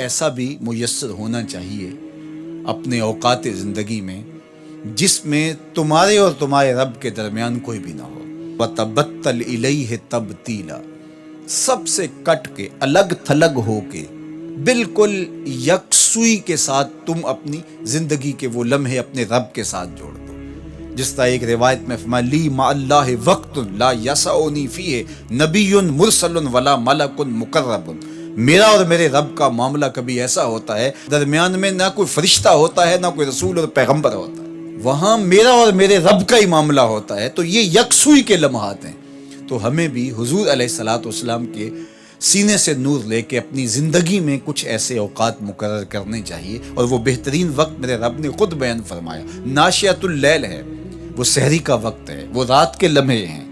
ایسا بھی میسر ہونا چاہیے اپنے اوقات زندگی میں جس میں تمہارے اور تمہارے رب کے درمیان کوئی بھی نہ ہو. وَتَبَتَّلْ إِلَيْهِ تَبْتِيلًا، سب سے کٹ کے الگ تھلگ ہو کے بالکل یکسوئی کے ساتھ تم اپنی زندگی کے وہ لمحے اپنے رب کے ساتھ جوڑ دو. جس طرح ایک روایت میں فرمایا لی مع اللہ وقت لا یسعنی فیہ نبی مرسل ولا ملک مقرب، میرا اور میرے رب کا معاملہ کبھی ایسا ہوتا ہے درمیان میں نہ کوئی فرشتہ ہوتا ہے نہ کوئی رسول اور پیغمبر ہوتا ہے، وہاں میرا اور میرے رب کا ہی معاملہ ہوتا ہے. تو یہ یکسوئی کے لمحات ہیں. تو ہمیں بھی حضور علیہ الصلوۃ والسلام کے سینے سے نور لے کے اپنی زندگی میں کچھ ایسے اوقات مقرر کرنے چاہیے، اور وہ بہترین وقت میرے رب نے خود بیان فرمایا ناشیۃ اللیل ہے، وہ سحری کا وقت ہے، وہ رات کے لمحے ہیں،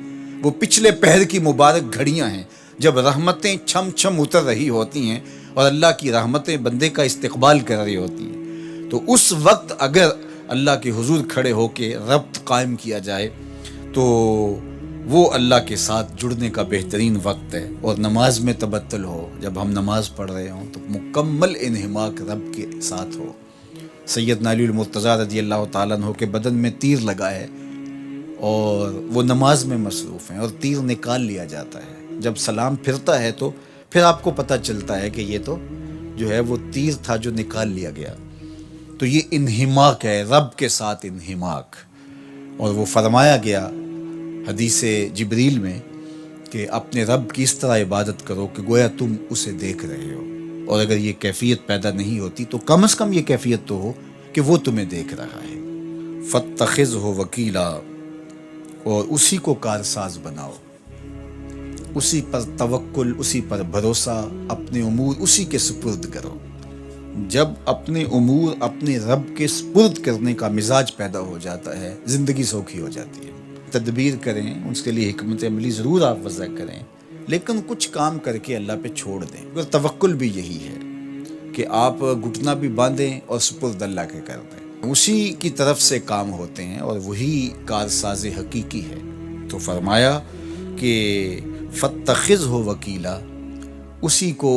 وہ پچھلے پہر کی مبارک گھڑیاں ہیں جب رحمتیں چھم چھم اتر رہی ہوتی ہیں اور اللہ کی رحمتیں بندے کا استقبال کر رہی ہوتی ہیں. تو اس وقت اگر اللہ کے حضور کھڑے ہو کے ربط قائم کیا جائے تو وہ اللہ کے ساتھ جڑنے کا بہترین وقت ہے. اور نماز میں تبتل ہو، جب ہم نماز پڑھ رہے ہوں تو مکمل انہماک رب کے ساتھ ہو. سیدنا علی المرتضیٰ رضی اللہ تعالیٰ عنہ کے بدن میں تیر لگا ہے اور وہ نماز میں مصروف ہیں اور تیر نکال لیا جاتا ہے. جب سلام پھرتا ہے تو پھر آپ کو پتہ چلتا ہے کہ یہ تو جو ہے وہ تیر تھا جو نکال لیا گیا. تو یہ انہماک ہے، رب کے ساتھ انہماک. اور وہ فرمایا گیا حدیث جبریل میں کہ اپنے رب کی اس طرح عبادت کرو کہ گویا تم اسے دیکھ رہے ہو. اور اگر یہ کیفیت پیدا نہیں ہوتی تو کم از کم یہ کیفیت تو ہو کہ وہ تمہیں دیکھ رہا ہے. فاتخذہ وکیلا، اور اسی کو کارساز بناؤ، اسی پر توکل، اسی پر بھروسہ، اپنے امور اسی کے سپرد کرو. جب اپنے امور اپنے رب کے سپرد کرنے کا مزاج پیدا ہو جاتا ہے زندگی سوکھی ہو جاتی ہے. تدبیر کریں، اس کے لیے حکمت عملی ضرور آپ وضع کریں، لیکن کچھ کام کر کے اللہ پہ چھوڑ دیں. اور توکل بھی یہی ہے کہ آپ گھٹنا بھی باندھیں اور سپرد اللہ کے کر دیں. اسی کی طرف سے کام ہوتے ہیں اور وہی کارساز حقیقی ہے. تو فرمایا کہ فاتخذہ وکیلا، اسی کو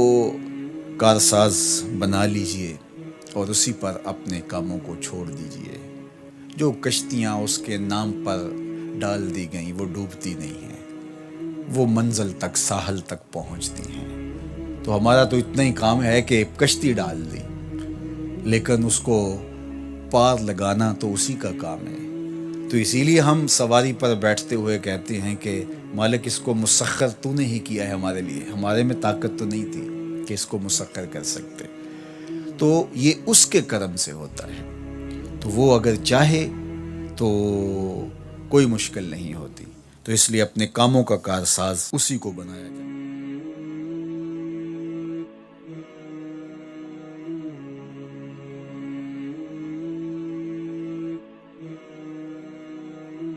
کارساز بنا لیجئے اور اسی پر اپنے کاموں کو چھوڑ دیجئے. جو کشتیاں اس کے نام پر ڈال دی گئیں وہ ڈوبتی نہیں ہیں، وہ منزل تک ساحل تک پہنچتی ہیں. تو ہمارا تو اتنا ہی کام ہے کہ کشتی ڈال دی، لیکن اس کو پار لگانا تو اسی کا کام ہے. تو اسی لیے ہم سواری پر بیٹھتے ہوئے کہتے ہیں کہ مالک اس کو مسخر تو نے ہی کیا ہے ہمارے لیے، ہمارے میں طاقت تو نہیں تھی کہ اس کو مسخر کر سکتے. تو یہ اس کے کرم سے ہوتا ہے. تو وہ اگر چاہے تو کوئی مشکل نہیں ہوتی. تو اس لیے اپنے کاموں کا کارساز اسی کو بنایا جائے.